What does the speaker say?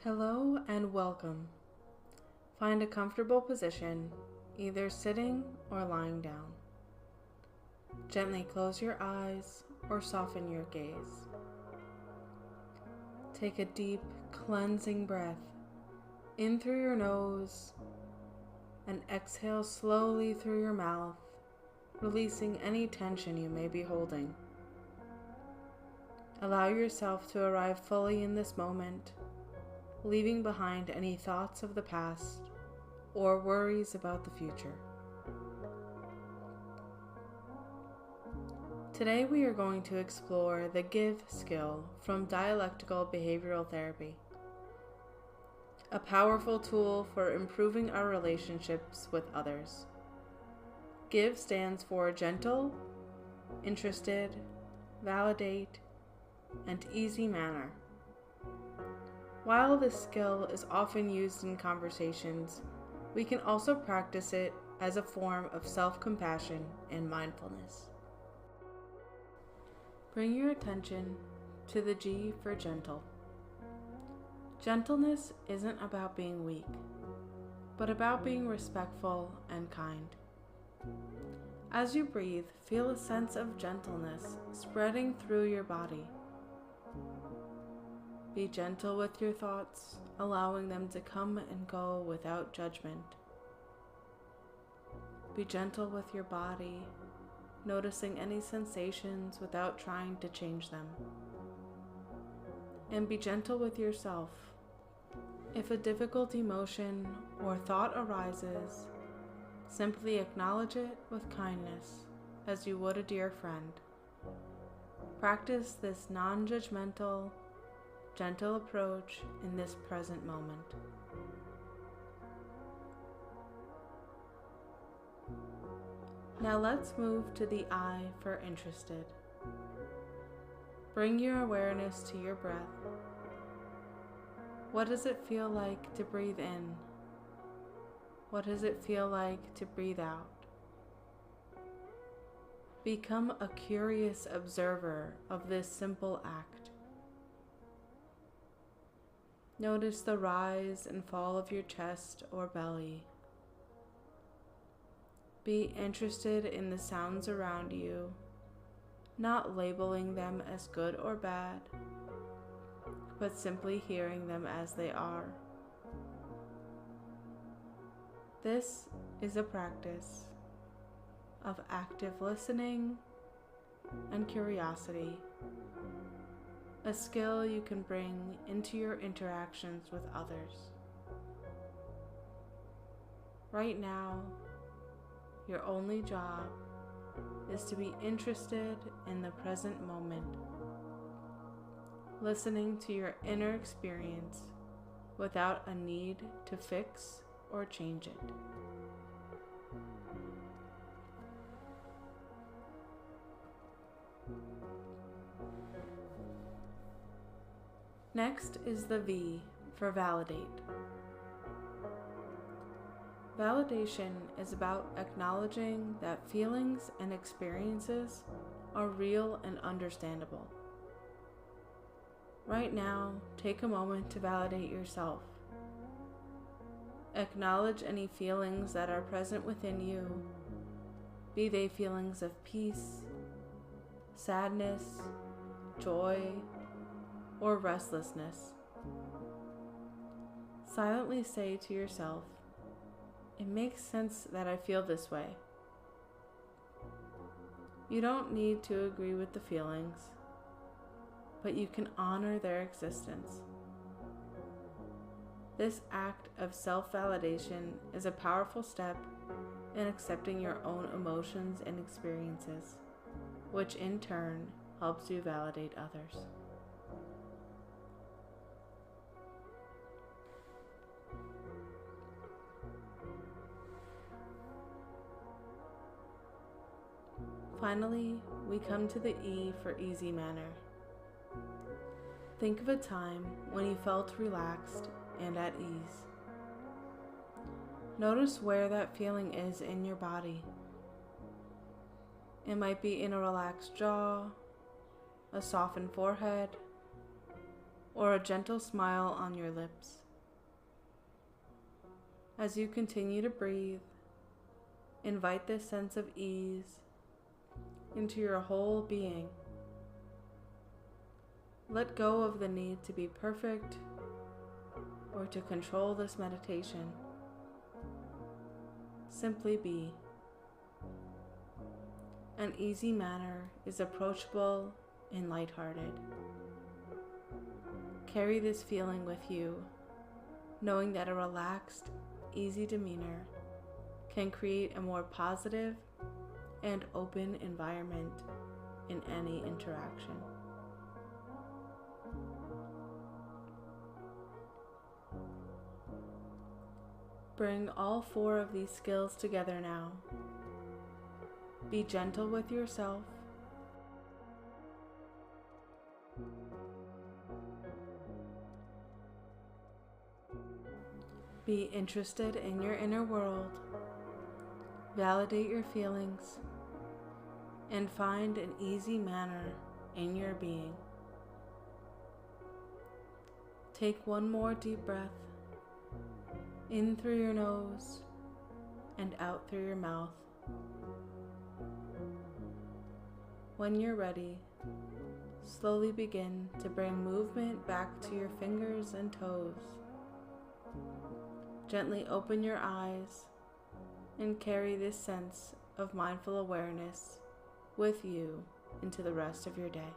Hello and welcome. Find a comfortable position, either sitting or lying down. Gently close your eyes or soften your gaze. Take a deep, cleansing breath in through your nose and exhale slowly through your mouth, releasing any tension you may be holding. Allow yourself to arrive fully in this moment, leaving behind any thoughts of the past or worries about the future. Today we are going to explore the GIVE skill from dialectical behavioral therapy, a powerful tool for improving our relationships with others. GIVE stands for gentle, interested, validate, and easy manner. While this skill is often used in conversations, we can also practice it as a form of self-compassion and mindfulness. Bring your attention to the G for gentle. Gentleness isn't about being weak, but about being respectful and kind. As you breathe, feel a sense of gentleness spreading through your body. Be gentle with your thoughts, allowing them to come and go without judgment. Be gentle with your body, noticing any sensations without trying to change them. And be gentle with yourself. If a difficult emotion or thought arises, simply acknowledge it with kindness, as you would a dear friend. Practice this non-judgmental, gentle approach in this present moment. Now let's move to the I for interested. Bring your awareness to your breath. What does it feel like to breathe in? What does it feel like to breathe out? Become a curious observer of this simple act. Notice the rise and fall of your chest or belly. Be interested in the sounds around you, not labeling them as good or bad, but simply hearing them as they are. This is a practice of active listening and curiosity, a skill you can bring into your interactions with others. Right now, your only job is to be interested in the present moment, listening to your inner experience without a need to fix or change it. Next is the V for validate. Validation is about acknowledging that feelings and experiences are real and understandable. Right now, take a moment to validate yourself. Acknowledge any feelings that are present within you, be they feelings of peace, sadness, joy, or restlessness. Silently say to yourself, "It makes sense that I feel this way." You don't need to agree with the feelings, but you can honor their existence. This act of self-validation is a powerful step in accepting your own emotions and experiences, which in turn helps you validate others. Finally, we come to the E for easy manner. Think of a time when you felt relaxed and at ease. Notice where that feeling is in your body. It might be in a relaxed jaw, a softened forehead, or a gentle smile on your lips. As you continue to breathe, invite this sense of ease into your whole being. Let go of the need to be perfect or to control this meditation. Simply be. An easy manner is approachable and lighthearted. Carry this feeling with you, knowing that a relaxed, easy demeanor can create a more positive and open environment in any interaction. Bring all 4 of these skills together now. Be gentle with yourself. Be interested in your inner world. Validate your feelings. And find an easy manner in your being. Take one more deep breath. In through your nose and out through your mouth. When you're ready, slowly begin to bring movement back to your fingers and toes. Gently open your eyes and carry this sense of mindful awareness with you into the rest of your day.